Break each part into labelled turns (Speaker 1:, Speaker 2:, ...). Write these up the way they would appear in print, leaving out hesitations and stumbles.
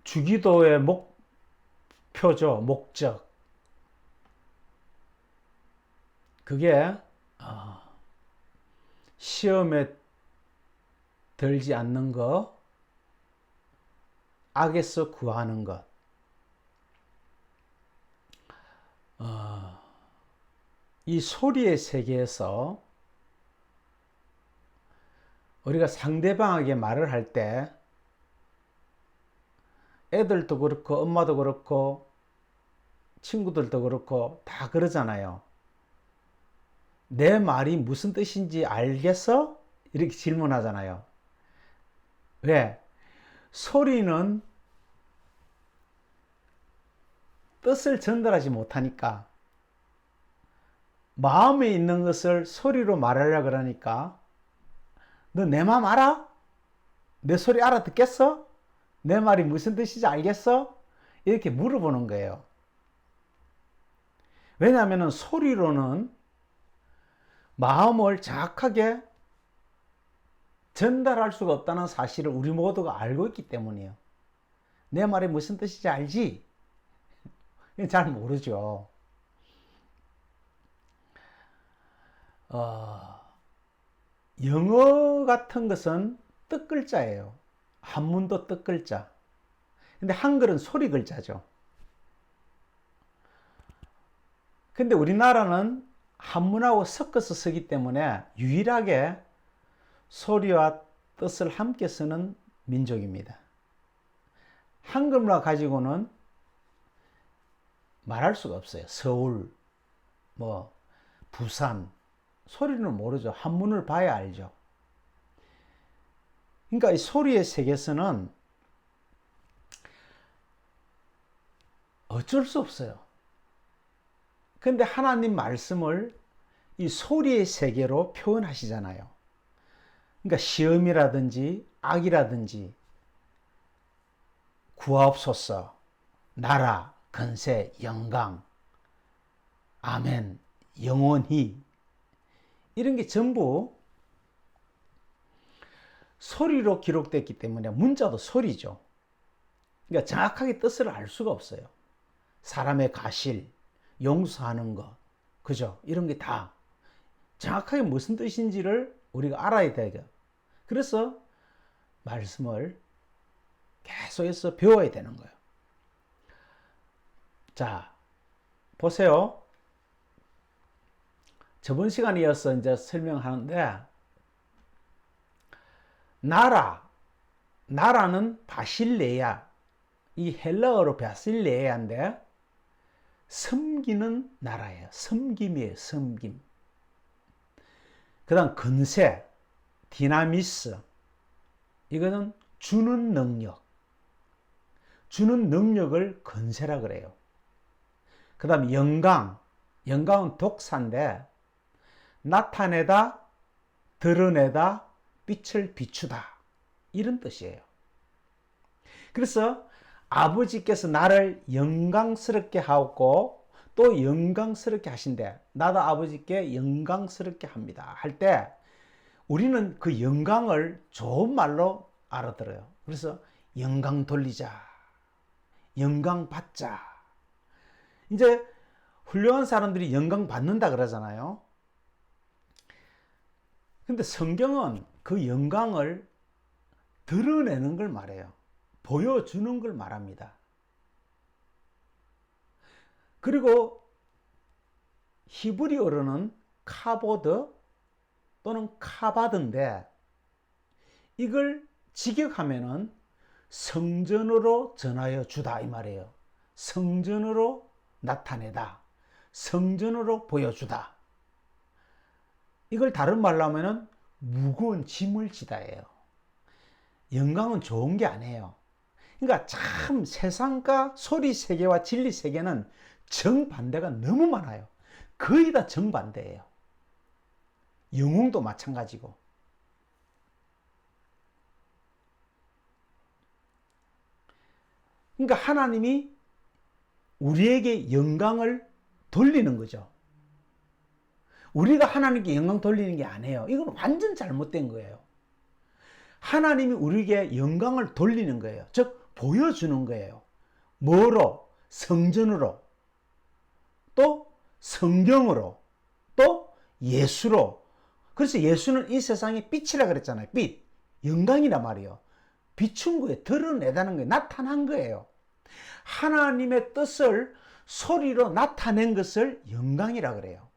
Speaker 1: 주기도의 목표죠. 목적. 그게 시험에 들지 않는 것, 악에서 구하는 것. 이 소리의 세계에서 우리가 상대방에게 말을 할 때 애들도 그렇고 엄마도 그렇고 친구들도 그렇고 다 그러잖아요. 내 말이 무슨 뜻인지 알겠어? 이렇게 질문하잖아요. 왜? 소리는 뜻을 전달하지 못하니까 마음에 있는 것을 소리로 말하려고 그러니까 너 내 마음 알아? 내 소리 알아듣겠어? 내 말이 무슨 뜻인지 알겠어? 이렇게 물어보는 거예요. 왜냐하면 소리로는 마음을 정확하게 전달할 수가 없다는 사실을 우리 모두가 알고 있기 때문이에요. 내 말이 무슨 뜻인지 알지? 잘 모르죠. 영어 같은 것은 뜻글자예요. 한문도 뜻글자. 근데 한글은 소리 글자죠. 근데 우리나라는 한문하고 섞어서 쓰기 때문에 유일하게 소리와 뜻을 함께 쓰는 민족입니다. 한글만 가지고는 말할 수가 없어요. 서울, 부산, 소리는 모르죠. 한문을 봐야 알죠. 그러니까 이 소리의 세계에서는 어쩔 수 없어요. 근데 하나님 말씀을 이 소리의 세계로 표현하시잖아요. 그러니까 시험이라든지 악이라든지 구하옵소서, 나라, 건세, 영광, 아멘, 영원히 이런 게 전부 소리로 기록됐기 때문에 문자도 소리죠. 그러니까 정확하게 뜻을 알 수가 없어요. 사람의 가실, 용서하는 것, 그죠? 이런 게 다 정확하게 무슨 뜻인지를 우리가 알아야 돼요. 그래서 말씀을 계속해서 배워야 되는 거예요. 자, 보세요. 저번 시간에 이어서 이제 설명하는데, 나라는 바실레야. 이 헬라어로 바실레야인데, 섬기는 나라예요. 섬김이에요, 섬김. 그 다음 건세, 디나미스. 이거는 주는 능력. 주는 능력을 건세라 그래요. 그 다음 영광은 독사인데 나타내다, 드러내다, 빛을 비추다 이런 뜻이에요. 그래서 아버지께서 나를 영광스럽게 하고 또 영광스럽게 하신대. 나도 아버지께 영광스럽게 합니다 할 때 우리는 그 영광을 좋은 말로 알아들어요. 그래서 영광 돌리자, 영광 받자. 이제 훌륭한 사람들이 영광 받는다 그러잖아요. 근데 성경은 그 영광을 드러내는 걸 말해요. 보여주는 걸 말합니다. 그리고 히브리어로는 카보드 또는 카바드인데 이걸 직역하면은 성전으로 전하여 주다 이 말이에요. 성전으로 나타내다. 성전으로 보여주다. 이걸 다른 말로 하면은 무거운 짐을 지다예요. 영광은 좋은 게 아니에요. 그러니까 참 세상과 소리 세계와 진리 세계는 정반대가 너무 많아요. 거의 다 정반대예요. 영웅도 마찬가지고. 그러니까 하나님이 우리에게 영광을 돌리는 거죠. 우리가 하나님께 영광 돌리는 게 아니에요. 이건 완전 잘못된 거예요. 하나님이 우리에게 영광을 돌리는 거예요. 즉 보여주는 거예요. 뭐로? 성전으로, 또 성경으로, 또 예수로. 그래서 예수는 이 세상의 빛이라 그랬잖아요. 빛, 영광이란 말이에요. 비춘 거예요. 드러내다는 거예요. 나타난 거예요. 하나님의 뜻을 소리로 나타낸 것을 영광이라 그래요.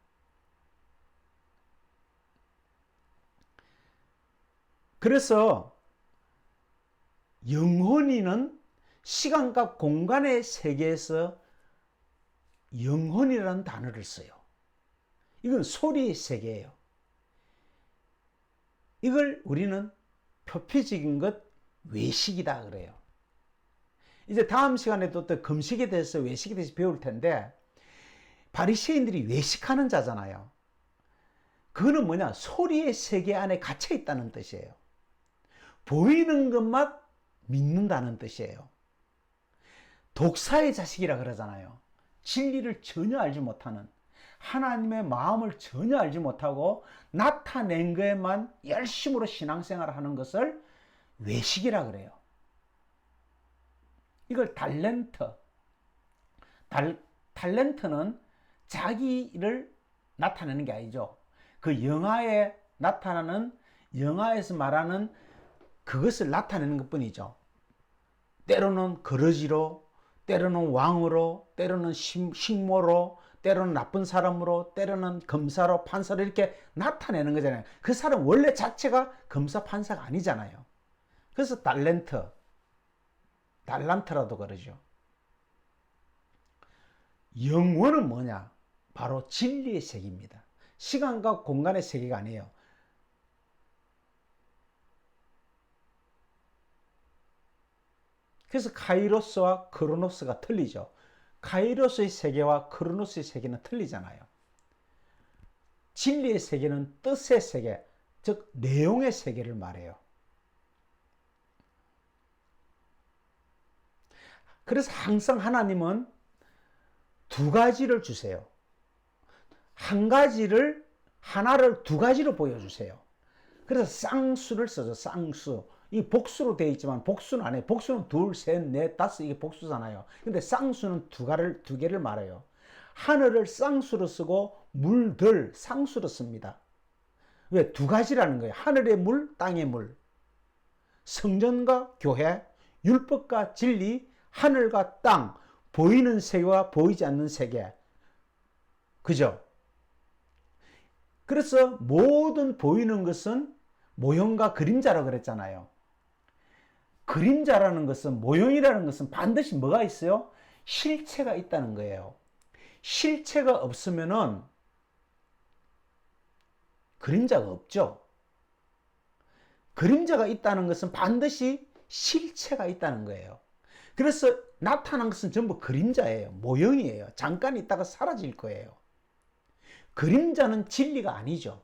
Speaker 1: 그래서 영혼이는 시간과 공간의 세계에서 영혼이라는 단어를 써요. 이건 소리의 세계예요. 이걸 우리는 표피적인 것 외식이다 그래요. 이제 다음 시간에도 또 금식에 대해서 외식에 대해서 배울 텐데, 바리새인들이 외식하는 자잖아요. 그거는 뭐냐? 소리의 세계 안에 갇혀 있다는 뜻이에요. 보이는 것만 믿는다는 뜻이에요. 독사의 자식이라 그러잖아요. 진리를 전혀 알지 못하는, 하나님의 마음을 전혀 알지 못하고 나타낸 것에만 열심으로 신앙생활을 하는 것을 외식이라 그래요. 이걸 탤런트는 자기를 나타내는 게 아니죠. 그 영화에 나타나는, 영화에서 말하는 그것을 나타내는 것 뿐이죠. 때로는 거러지로, 때로는 왕으로, 때로는 식모로, 때로는 나쁜 사람으로, 때로는 검사로, 판사로 이렇게 나타내는 거잖아요. 그 사람 원래 자체가 검사, 판사가 아니잖아요. 그래서 달란트라도 그러죠. 영혼은 뭐냐? 바로 진리의 세계입니다. 시간과 공간의 세계가 아니에요. 그래서 카이로스와 크로노스가 틀리죠. 카이로스의 세계와 크로노스의 세계는 틀리잖아요. 진리의 세계는 뜻의 세계, 즉 내용의 세계를 말해요. 그래서 항상 하나님은 두 가지를 주세요. 하나를 두 가지로 보여주세요. 그래서 쌍수를 써서 쌍수. 이 복수로 되어 있지만 복수는 아니에요. 복수는 둘, 셋, 넷, 다섯 이게 복수잖아요. 근데 쌍수는 두 개를 말해요. 하늘을 쌍수로 쓰고 물들 상수로 씁니다. 왜? 두 가지라는 거예요. 하늘의 물, 땅의 물. 성전과 교회, 율법과 진리, 하늘과 땅, 보이는 세계와 보이지 않는 세계. 그죠? 그래서 모든 보이는 것은 모형과 그림자라고 그랬잖아요. 그림자라는 것은, 모형이라는 것은 반드시 뭐가 있어요? 실체가 있다는 거예요. 실체가 없으면은 그림자가 없죠. 그림자가 있다는 것은 반드시 실체가 있다는 거예요. 그래서 나타난 것은 전부 그림자예요. 모형이에요. 잠깐 있다가 사라질 거예요. 그림자는 진리가 아니죠.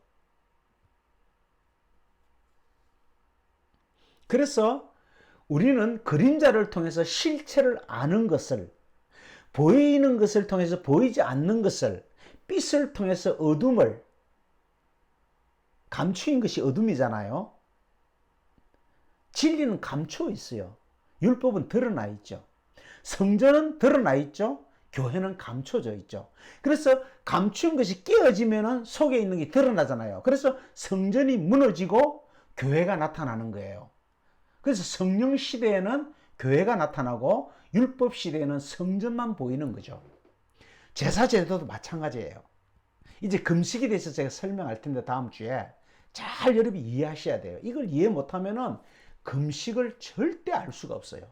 Speaker 1: 그래서 우리는 그림자를 통해서 실체를 아는 것을, 보이는 것을 통해서 보이지 않는 것을, 빛을 통해서 어둠을, 감추인 것이 어둠이잖아요. 진리는 감추어 있어요. 율법은 드러나 있죠. 성전은 드러나 있죠. 교회는 감춰져 있죠. 그래서 감춘 것이 깨어지면 속에 있는 게 드러나잖아요. 그래서 성전이 무너지고 교회가 나타나는 거예요. 그래서 성령 시대에는 교회가 나타나고 율법 시대에는 성전만 보이는 거죠. 제사 제도도 마찬가지예요. 이제 금식에 대해서 제가 설명할 텐데 다음 주에 잘 여러분이 이해하셔야 돼요. 이걸 이해 못하면은 금식을 절대 알 수가 없어요.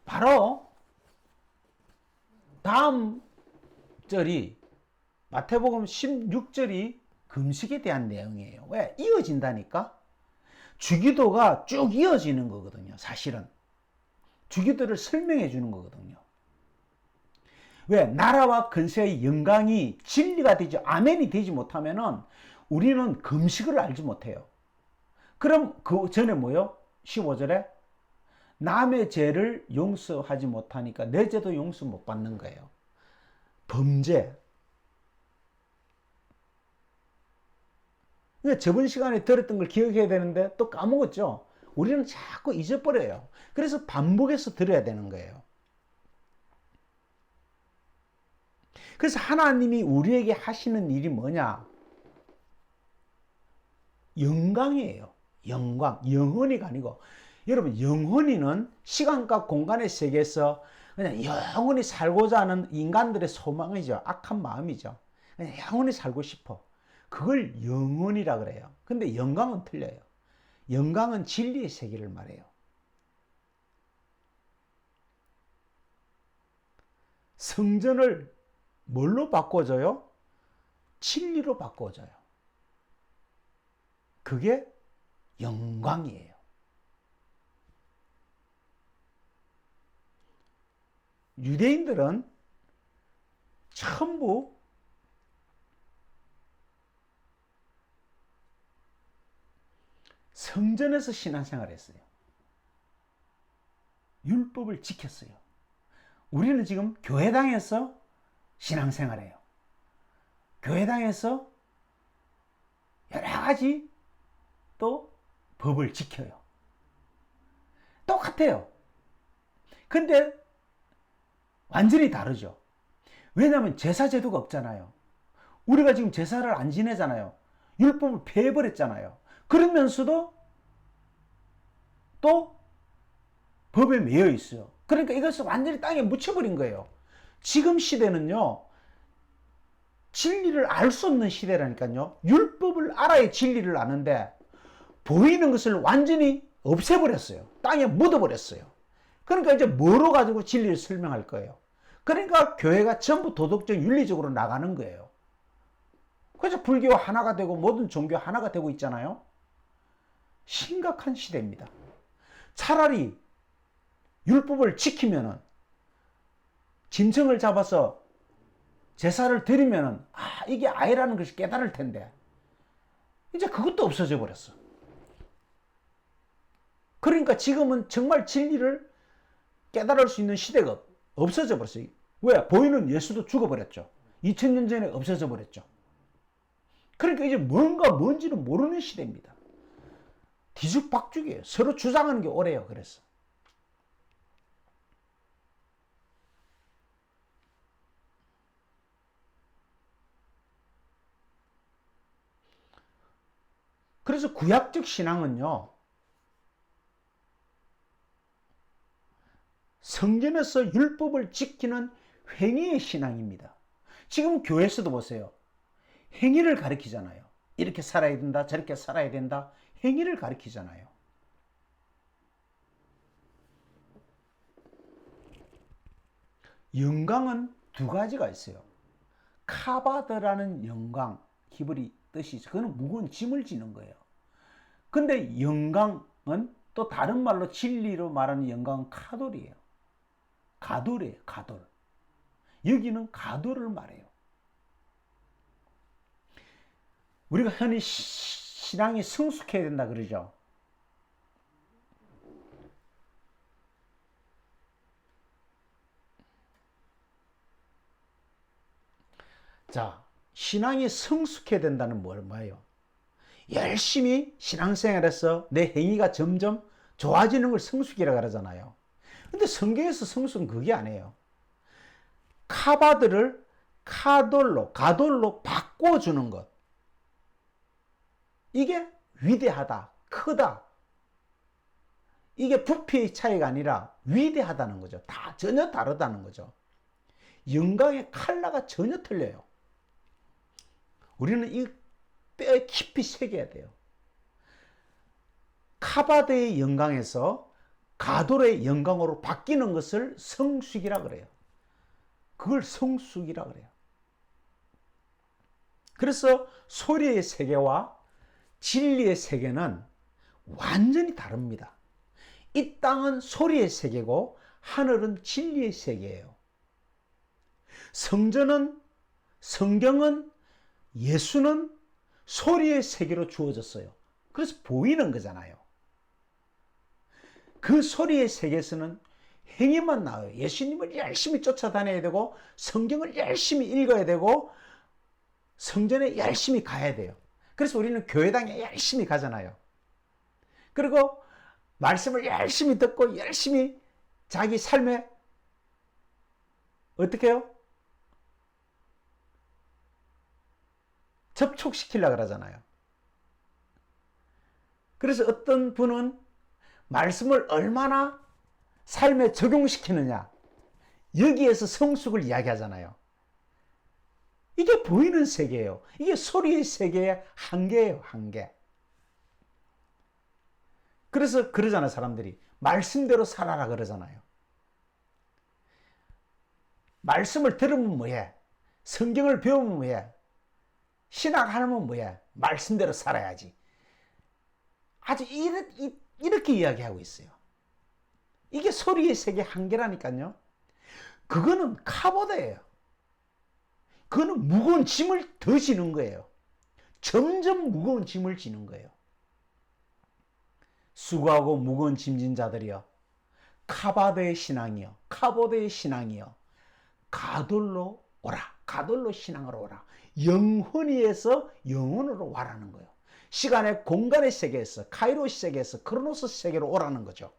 Speaker 1: 바로 다음 절이 마태복음 16절이 금식에 대한 내용이에요. 왜? 이어진다니까? 주기도가 쭉 이어지는 거거든요. 사실은. 주기도를 설명해 주는 거거든요. 왜? 나라와 근세의 영광이 진리가 되지, 아멘이 되지 못하면은 우리는 금식을 알지 못해요. 그럼 그 전에 뭐요? 15절에 남의 죄를 용서하지 못하니까 내 죄도 용서 못 받는 거예요. 범죄. 저번 시간에 들었던 걸 기억해야 되는데 또 까먹었죠. 우리는 자꾸 잊어버려요. 그래서 반복해서 들어야 되는 거예요. 그래서 하나님이 우리에게 하시는 일이 뭐냐? 영광이에요. 영광. 영원히가 아니고. 여러분, 영원히는 시간과 공간의 세계에서 그냥 영원히 살고자 하는 인간들의 소망이죠. 악한 마음이죠. 그냥 영원히 살고 싶어. 그걸 영원이라 그래요. 근데 영광은 틀려요. 영광은 진리의 세계를 말해요. 성전을 뭘로 바꿔줘요? 진리로 바꿔줘요. 그게 영광이에요. 유대인들은 전부 성전에서 신앙생활을 했어요. 율법을 지켰어요. 우리는 지금 교회당에서 신앙생활해요. 교회당에서 여러 가지 또 법을 지켜요. 똑같아요. 근데 완전히 다르죠. 왜냐하면 제사제도가 없잖아요. 우리가 지금 제사를 안 지내잖아요. 율법을 폐해버렸잖아요. 그러면서도 또 법에 매여 있어요. 그러니까 이것을 완전히 땅에 묻혀버린 거예요. 지금 시대는요, 진리를 알 수 없는 시대라니까요. 율법을 알아야 진리를 아는데 보이는 것을 완전히 없애버렸어요. 땅에 묻어버렸어요. 그러니까 이제 뭐로 가지고 진리를 설명할 거예요. 그러니까 교회가 전부 도덕적 윤리적으로 나가는 거예요. 그래서 불교 하나가 되고 모든 종교 하나가 되고 있잖아요. 심각한 시대입니다. 차라리 율법을 지키면은 짐승을 잡아서 제사를 드리면은 이게 아니라는 것을 깨달을 텐데 이제 그것도 없어져 버렸어. 그러니까 지금은 정말 진리를 깨달을 수 있는 시대가 없어져 버렸어요. 왜? 보이는 예수도 죽어버렸죠. 2000년 전에 없어져 버렸죠. 그러니까 이제 뭔지는 모르는 시대입니다. 뒤죽박죽이에요. 서로 주장하는 게 오래요. 그래서 구약적 신앙은요, 성전에서 율법을 지키는 행위의 신앙입니다. 지금 교회에서도 보세요. 행위를 가르치잖아요. 이렇게 살아야 된다, 저렇게 살아야 된다. 행위를 가르치잖아요. 영광은 두 가지가 있어요. 카바드라는 영광, 히브리 뜻이 있어요. 그건 무거운 짐을 지는 거예요. 근데 영광은 또 다른 말로 진리로 말하는 영광은 카돌이에요. 가돌이에요. 가돌. 여기는 가돌을 말해요. 우리가 흔히 신앙이 성숙해야 된다 그러죠. 자, 신앙이 성숙해야 된다는 뭐예요? 열심히 신앙생활에서 내 행위가 점점 좋아지는 걸 성숙이라고 그러잖아요. 근데 성경에서 성숙은 그게 아니에요. 카바드를 가돌로 바꿔주는 것. 이게 위대하다, 크다. 이게 부피의 차이가 아니라 위대하다는 거죠. 다 전혀 다르다는 거죠. 영광의 컬러가 전혀 틀려요. 우리는 이 뼈에 깊이 새겨야 돼요. 카바드의 영광에서 가돌의 영광으로 바뀌는 것을 성숙이라 그래요. 그걸 성숙이라 그래요. 그래서 소리의 세계와 진리의 세계는 완전히 다릅니다. 이 땅은 소리의 세계고 하늘은 진리의 세계예요. 성경은 예수는 소리의 세계로 주어졌어요. 그래서 보이는 거잖아요. 그 소리의 세계에서는 행위만 나와요. 예수님을 열심히 쫓아다녀야 되고 성경을 열심히 읽어야 되고 성전에 열심히 가야 돼요. 그래서 우리는 교회당에 열심히 가잖아요. 그리고 말씀을 열심히 듣고 열심히 자기 삶에 어떻게 해요? 접촉시키려고 그러잖아요. 그래서 어떤 분은 말씀을 얼마나 삶에 적용시키느냐, 여기에서 성숙을 이야기하잖아요. 이게 보이는 세계예요. 이게 소리의 세계의 한계예요, 한계. 그래서 그러잖아요, 사람들이. 말씀대로 살아라 그러잖아요. 말씀을 들으면 뭐해? 성경을 배우면 뭐해? 신학하면 뭐해? 말씀대로 살아야지. 아주 이렇게 이야기하고 있어요. 이게 소리의 세계 한계라니까요. 그거는 카보드예요. 그거는 무거운 짐을 더 지는 거예요. 점점 무거운 짐을 지는 거예요. 수고하고 무거운 짐진 자들이여, 카바드의 신앙이여, 카보드의 신앙이여, 가돌로 오라. 가돌로 신앙으로 오라. 영혼이에서 영혼으로 와라는 거예요. 시간의 공간의 세계에서, 카이로스 세계에서 크로노스 세계로 오라는 거죠.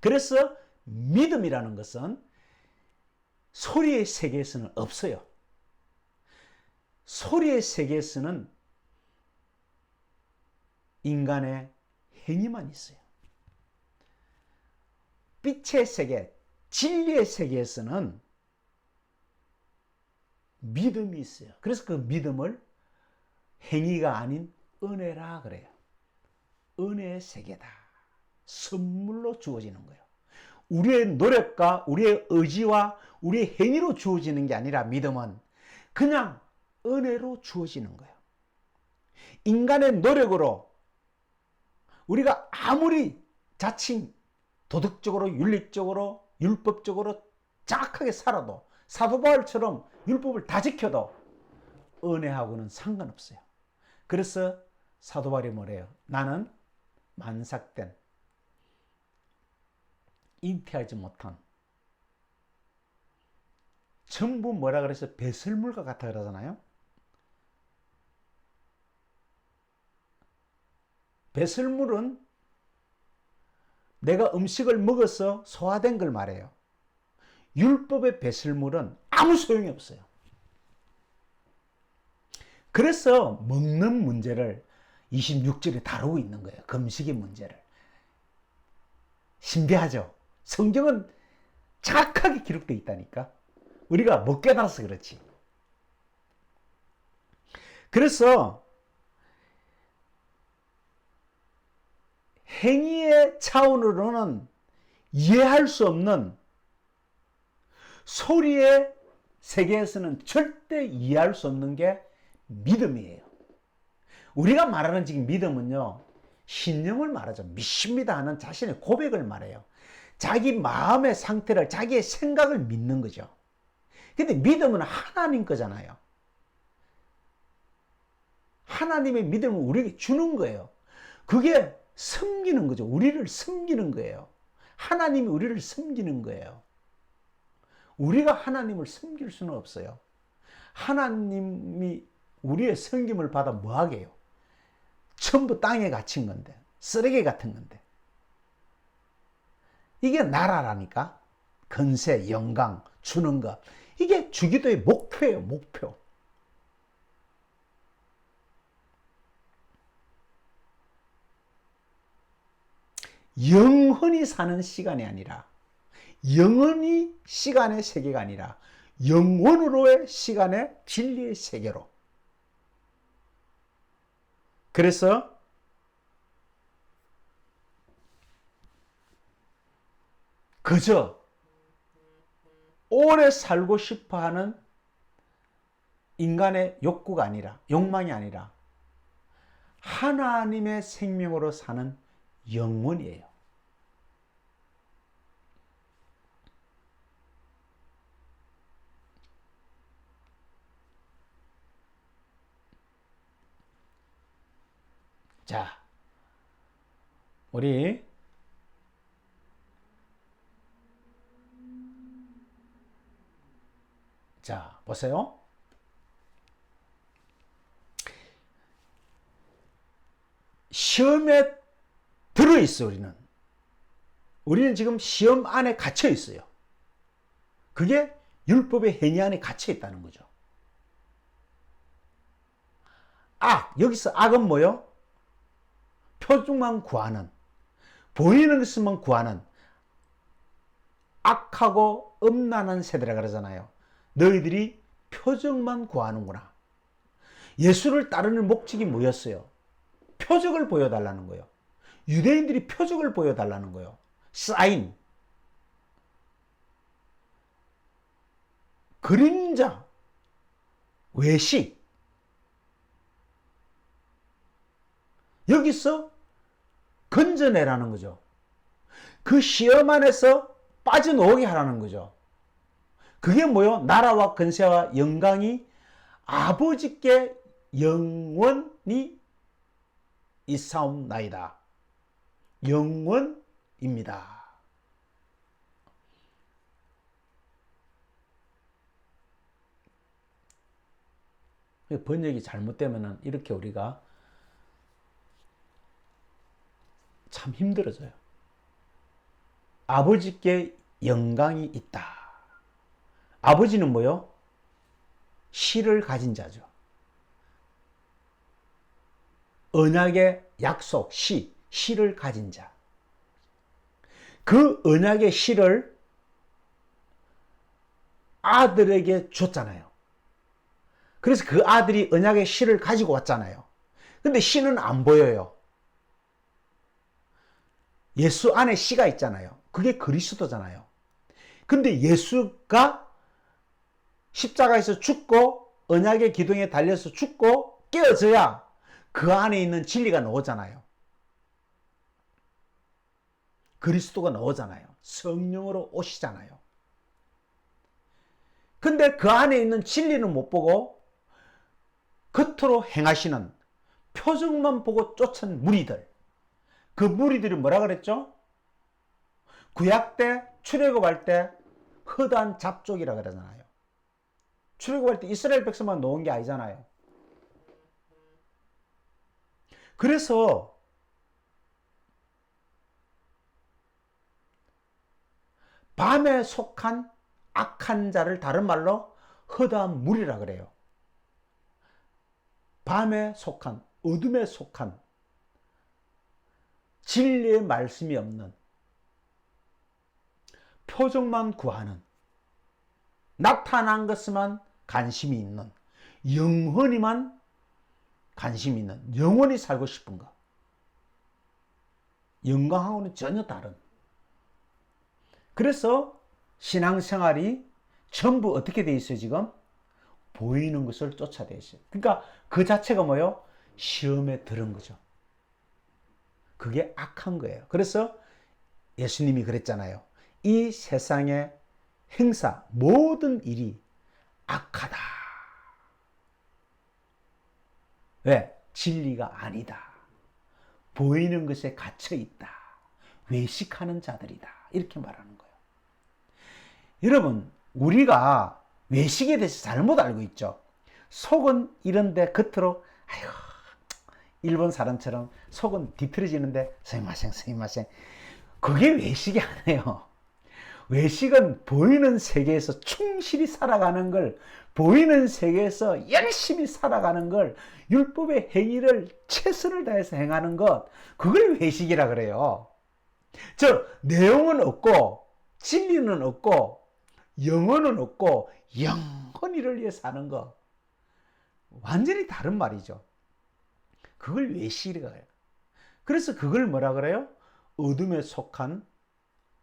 Speaker 1: 그래서 믿음이라는 것은 소리의 세계에서는 없어요. 소리의 세계에서는 인간의 행위만 있어요. 빛의 세계, 진리의 세계에서는 믿음이 있어요. 그래서 그 믿음을 행위가 아닌 은혜라 그래요. 은혜의 세계다. 선물로 주어지는 거예요. 우리의 노력과 우리의 의지와 우리의 행위로 주어지는 게 아니라 믿음은 그냥 은혜로 주어지는 거예요. 인간의 노력으로 우리가 아무리 자칭 도덕적으로 윤리적으로 율법적으로 정확하게 살아도 사도 바울처럼 율법을 다 지켜도 은혜하고는 상관없어요. 그래서 사도 바울이 뭐래요? 나는 만삭된 잉태하지 못한 전부 뭐라 그래서 배설물과 같아 그러잖아요. 배설물은 내가 음식을 먹어서 소화된 걸 말해요. 율법의 배설물은 아무 소용이 없어요. 그래서 먹는 문제를 26절에 다루고 있는 거예요. 금식의 문제를. 신비하죠? 성경은 정확하게 기록되어 있다니까. 우리가 못 깨달아서 그렇지. 그래서 행위의 차원으로는 이해할 수 없는 소리의 세계에서는 절대 이해할 수 없는 게 믿음이에요. 우리가 말하는 지금 믿음은요, 신령을 말하죠. 믿습니다 하는 자신의 고백을 말해요. 자기 마음의 상태를, 자기의 생각을 믿는 거죠. 근데 믿음은 하나님 거잖아요. 하나님의 믿음을 우리에게 주는 거예요. 그게 섬기는 거죠. 우리를 섬기는 거예요. 하나님이 우리를 섬기는 거예요. 우리가 하나님을 섬길 수는 없어요. 하나님이 우리의 섬김을 받아 뭐 하게요? 전부 땅에 갇힌 건데, 쓰레기 같은 건데. 이게 나라라니까. 건세, 영광 주는 것. 이게 주기도의 목표예요, 목표. 영원히 사는 시간이 아니라, 영원히 시간의 세계가 아니라 영원으로의 시간의 진리의 세계로. 그래서 그저 오래 살고 싶어 하는 인간의 욕구가 아니라, 욕망이 아니라 하나님의 생명으로 사는 영혼이에요. 자, 우리 자, 보세요. 시험에 들어있어. 우리는 지금 시험 안에 갇혀 있어요. 그게 율법의 행위 안에 갇혀 있다는 거죠. 여기서 악은 뭐요? 표적만 구하는, 보이는 것만 구하는 악하고 음란한 세대라 그러잖아요. 너희들이 표적만 구하는구나. 예수를 따르는 목적이 뭐였어요? 표적을 보여달라는 거예요. 유대인들이 표적을 보여달라는 거예요. 사인, 그림자, 외식. 여기서 건져내라는 거죠. 그 시험 안에서 빠져나오게 하라는 거죠. 그게 뭐요? 나라와 권세와 영광이 아버지께 영원히 있사옵나이다. 영원입니다. 번역이 잘못되면 이렇게 우리가 참 힘들어져요. 아버지께 영광이 있다. 아버지는 뭐요? 씨를 가진 자죠. 언약의 약속, 씨를 가진 자. 그 언약의 씨를 아들에게 줬잖아요. 그래서 그 아들이 언약의 씨를 가지고 왔잖아요. 근데 씨는 안 보여요. 예수 안에 씨가 있잖아요. 그게 그리스도잖아요. 근데 예수가 십자가에서 죽고 언약의 기둥에 달려서 죽고 깨어져야 그 안에 있는 진리가 나오잖아요. 그리스도가 나오잖아요. 성령으로 오시잖아요. 근데 그 안에 있는 진리는 못 보고 겉으로 행하시는 표정만 보고 쫓은 무리들. 그 무리들이 뭐라 그랬죠? 구약 때 출애굽할 때 허다한 잡족이라 그러잖아요. 출애굽할 때 이스라엘 백성만 놓은 게 아니잖아요. 그래서 밤에 속한 악한 자를 다른 말로 허다한 무리라 그래요. 밤에 속한, 어둠에 속한, 진리의 말씀이 없는, 표적만 구하는, 나타난 것만 관심이 있는, 영원히만 관심이 있는, 영원히 살고 싶은 것. 영광하고는 전혀 다른. 그래서 신앙생활이 전부 어떻게 돼 있어요, 지금? 보이는 것을 쫓아야 있어요. 그러니까 그 자체가 뭐예요? 시험에 들은 거죠. 그게 악한 거예요. 그래서 예수님이 그랬잖아요. 이 세상의 행사, 모든 일이 악하다. 왜? 진리가 아니다. 보이는 것에 갇혀 있다. 외식하는 자들이다. 이렇게 말하는 거예요. 여러분, 우리가 외식에 대해서 잘못 알고 있죠. 속은 이런데 겉으로 아이고 일본 사람처럼 속은 뒤틀어지는데 스미마셍 그게 외식이 아니에요. 외식은 보이는 세계에서 충실히 살아가는 걸, 보이는 세계에서 열심히 살아가는 걸, 율법의 행위를 최선을 다해서 행하는 것, 그걸 외식이라 그래요. 내용은 없고 진리는 없고 영혼은 없고 영혼이를 위해 사는 거, 완전히 다른 말이죠. 그걸 외식이라고 해요. 그래서 그걸 뭐라 그래요? 어둠에 속한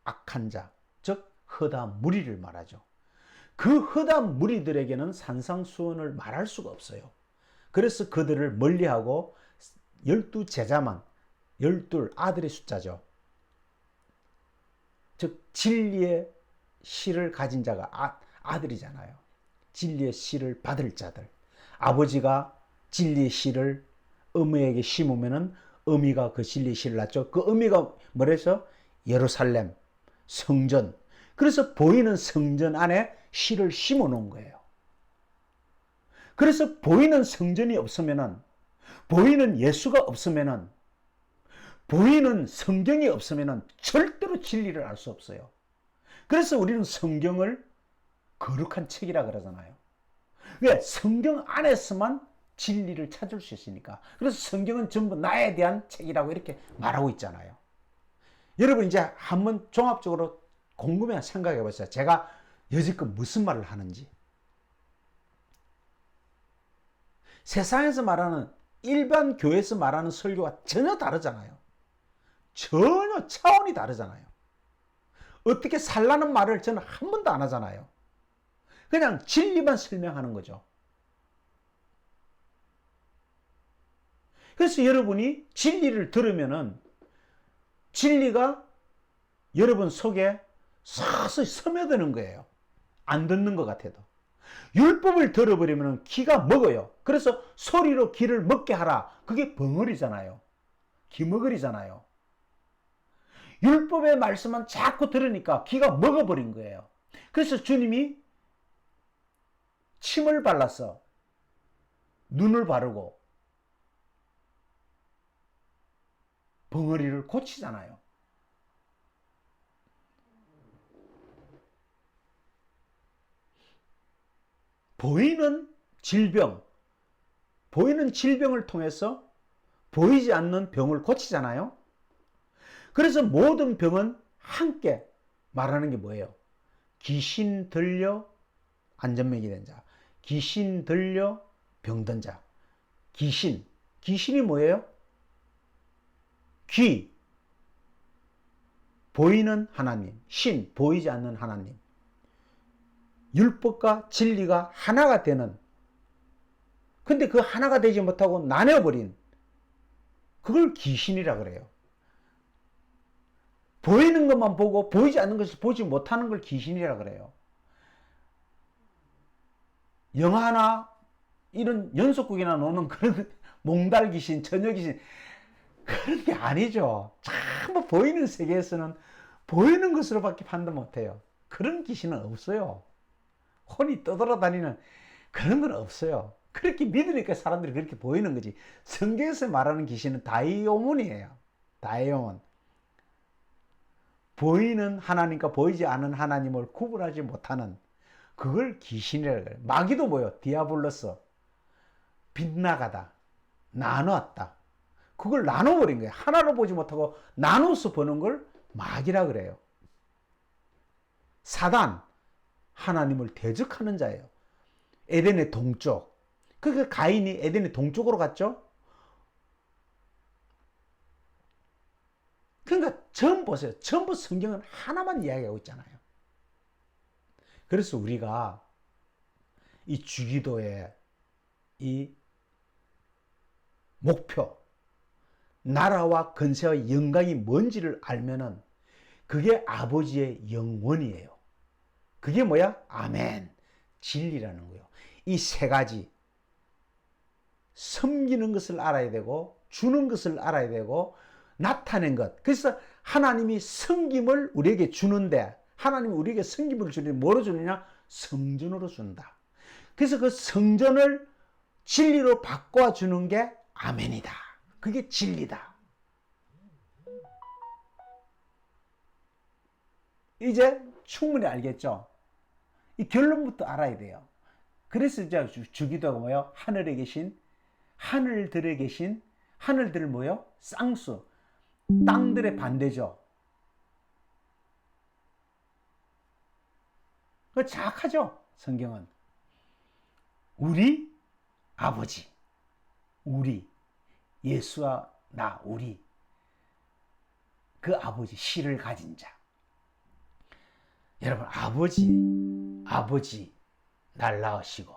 Speaker 1: 악한 자, 즉 허다한 무리를 말하죠. 그 허다한 무리들에게는 산상수훈을 말할 수가 없어요. 그래서 그들을 멀리하고 12제자만, 12 아들의 숫자죠. 즉 진리의 씨를 가진 자가 아들이잖아요. 진리의 씨를 받을 자들. 아버지가 진리의 씨를 어미에게 심으면은 어미가 그 진리의 씨를 낳죠. 그 어미가 뭐래서? 예루살렘, 성전. 그래서 보이는 성전 안에 씨를 심어 놓은 거예요. 그래서 보이는 성전이 없으면은, 보이는 예수가 없으면은 보이는 성경이 없으면 절대로 진리를 알 수 없어요. 그래서 우리는 성경을 거룩한 책이라 그러잖아요. 왜? 성경 안에서만 진리를 찾을 수 있으니까. 그래서 성경은 전부 나에 대한 책이라고 이렇게 말하고 있잖아요. 여러분 이제 한번 종합적으로 궁금해 생각해 보세요. 제가 여지껏 무슨 말을 하는지. 세상에서 말하는 일반 교회에서 말하는 설교와 전혀 다르잖아요. 전혀 차원이 다르잖아요. 어떻게 살라는 말을 저는 한 번도 안 하잖아요. 그냥 진리만 설명하는 거죠. 그래서 여러분이 진리를 들으면은 진리가 여러분 속에 서서히 스며드는 거예요. 안 듣는 것 같아도. 율법을 들어버리면 기가 먹어요. 그래서 소리로 기를 먹게 하라. 그게 벙어리잖아요. 기머거리잖아요. 율법의 말씀만 자꾸 들으니까 기가 먹어버린 거예요. 그래서 주님이 침을 발라서 눈을 바르고 벙어리를 고치잖아요. 보이는 질병을 통해서 보이지 않는 병을 고치잖아요. 그래서 모든 병은 함께 말하는 게 뭐예요? 귀신 들려 안전뱅이 된 자, 귀신 들려 병든 자. 귀신이 뭐예요? 귀, 보이는 하나님, 신, 보이지 않는 하나님. 율법과 진리가 하나가 되는, 근데 그 하나가 되지 못하고 나뉘어버린, 그걸 귀신이라 그래요. 보이는 것만 보고 보이지 않는 것을 보지 못하는 걸 귀신이라 그래요. 영화나 이런 연속극이나 노는 그런 몽달 귀신, 처녀 귀신, 그런 게 아니죠. 전부 보이는 세계에서는 보이는 것으로밖에 판단 못해요. 그런 귀신은 없어요. 혼이 떠돌아다니는 그런 건 없어요. 그렇게 믿으니까 사람들이 그렇게 보이는 거지. 성경에서 말하는 귀신은 다이오몬이에요. 다이오몬. 보이는 하나님과 보이지 않는 하나님을 구분하지 못하는, 그걸 귀신이라고 해요. 마귀도 뭐예요? 디아블로스. 빗나가다. 나누었다. 그걸 나눠버린 거예요. 하나로 보지 못하고 나눠서 보는 걸 마귀라 그래요. 사단. 하나님을 대적하는 자예요. 에덴의 동쪽. 그러니까 가인이 에덴의 동쪽으로 갔죠. 그러니까 전부 보세요. 전부 성경은 하나만 이야기하고 있잖아요. 그래서 우리가 이 주기도의 이 목표, 나라와 건세와 영광이 뭔지를 알면은 그게 아버지의 영원이에요. 그게 뭐야? 아멘. 진리라는 거예요. 이 세 가지. 섬기는 것을 알아야 되고, 주는 것을 알아야 되고, 나타낸 것. 그래서 하나님이 섬김을 우리에게 주는데, 하나님이 우리에게 섬김을 주는데 뭐로 주느냐? 성전으로 준다. 그래서 그 성전을 진리로 바꿔주는 게 아멘이다. 그게 진리다. 이제 충분히 알겠죠? 이 결론부터 알아야 돼요. 그래서 이제 주기도가 뭐예요? 하늘에 계신, 하늘들에 계신, 하늘들을 뭐예요? 쌍수. 땅들의 반대죠. 그 정확하죠? 성경은. 우리 아버지, 우리, 예수와 나, 우리. 그 아버지, 씨를 가진 자. 여러분, 아버지 날 낳으시고,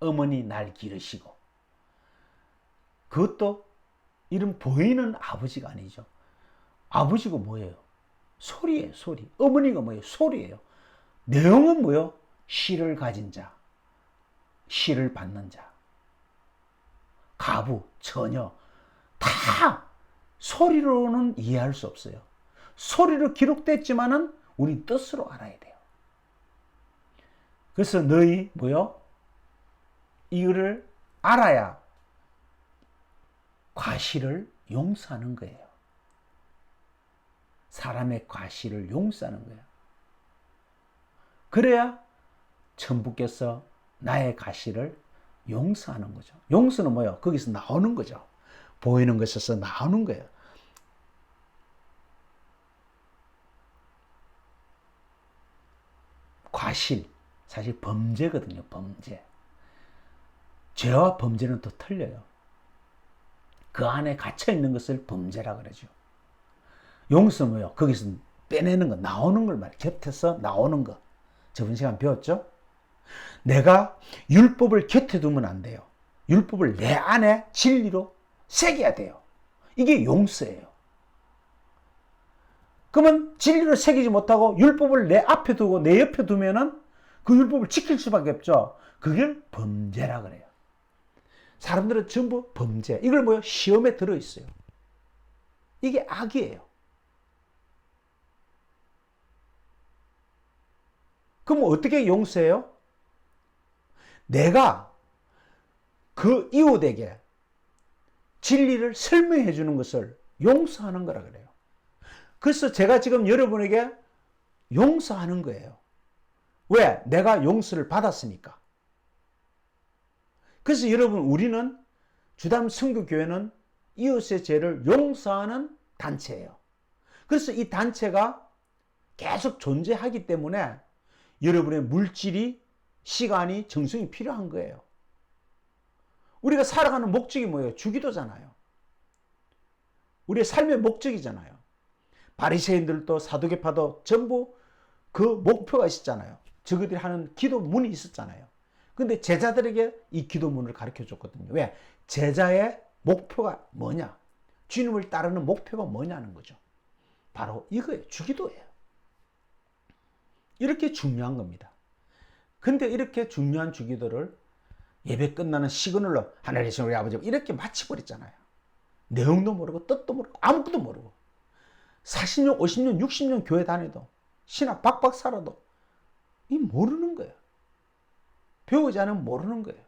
Speaker 1: 어머니 날 기르시고, 그것도 이런 보이는 아버지가 아니죠. 아버지가 뭐예요? 소리예요, 소리. 어머니가 뭐예요? 소리예요. 내용은 뭐예요? 씨를 가진 자, 씨를 받는 자, 가부, 처녀, 다 소리로는 이해할 수 없어요. 소리로 기록됐지만은 우리 뜻으로 알아야 돼요. 그래서 너희 뭐요? 이거를 알아야 과실을 용서하는 거예요. 사람의 과실을 용서하는 거예요. 그래야 천부께서 나의 과실을 용서하는 거죠. 용서는 뭐예요? 거기서 나오는 거죠. 보이는 것에서 나오는 거예요. 과실, 사실 범죄거든요. 범죄. 죄와 범죄는 또 틀려요. 그 안에 갇혀 있는 것을 범죄라 그러죠. 용서는 뭐예요? 거기서 빼내는 거, 나오는 걸 말이에요. 곁에서 나오는 거. 저번 시간 배웠죠? 내가 율법을 곁에 두면 안 돼요. 율법을 내 안에 진리로 새겨야 돼요. 이게 용서예요. 그러면 진리로 새기지 못하고 율법을 내 앞에 두고 내 옆에 두면은 그 율법을 지킬 수밖에 없죠. 그걸 범죄라 그래요. 사람들은 전부 범죄. 이걸 뭐요? 시험에 들어있어요. 이게 악이에요. 그럼 어떻게 용서해요? 내가 그 이웃에게 진리를 설명해 주는 것을 용서하는 거라 그래요. 그래서 제가 지금 여러분에게 용서하는 거예요. 왜? 내가 용서를 받았으니까. 그래서 여러분, 우리는 주담 선교교회는 이웃의 죄를 용서하는 단체예요. 그래서 이 단체가 계속 존재하기 때문에 여러분의 물질이, 시간이, 정성이 필요한 거예요. 우리가 살아가는 목적이 뭐예요? 주기도잖아요. 우리의 삶의 목적이잖아요. 바리새인들도 사두개파도 전부 그 목표가 있었잖아요. 저들이 하는 기도문이 있었잖아요. 근데 제자들에게 이 기도문을 가르쳐 줬거든요. 왜? 제자의 목표가 뭐냐? 주님을 따르는 목표가 뭐냐는 거죠. 바로 이거예요. 주기도예요. 이렇게 중요한 겁니다. 근데 이렇게 중요한 주기도를 예배 끝나는 시그널로 하늘에 계신 우리 아버지 이렇게 마치버렸잖아요. 내용도 모르고 뜻도 모르고 아무것도 모르고 40년, 50년, 60년 교회 다녀도 신학 박박 살아도 이 모르는 거예요. 배우지 않으면 모르는 거예요.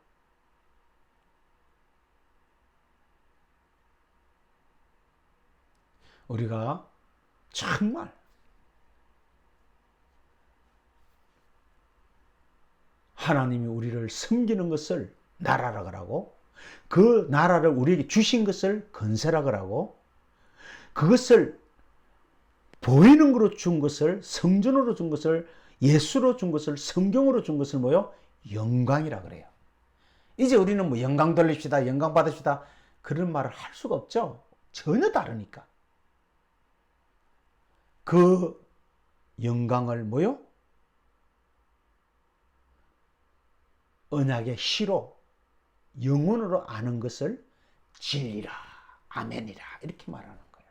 Speaker 1: 우리가 정말 하나님이 우리를 섬기는 것을 나라라 그러고 그 나라를 우리에게 주신 것을 건세라 그러고 그것을 보이는 거로 준 것을 성전으로 준 것을 예수로 준 것을 성경으로 준 것을 뭐요? 영광이라 그래요. 이제 우리는 뭐 영광 돌립시다, 영광 받읍시다 그런 말을 할 수가 없죠. 전혀 다르니까. 그 영광을 뭐요? 언약의 시로 영혼으로 아는 것을 진리라, 아멘이라 이렇게 말하는 거예요.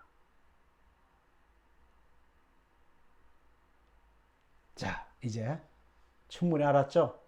Speaker 1: 자, 이제 충분히 알았죠?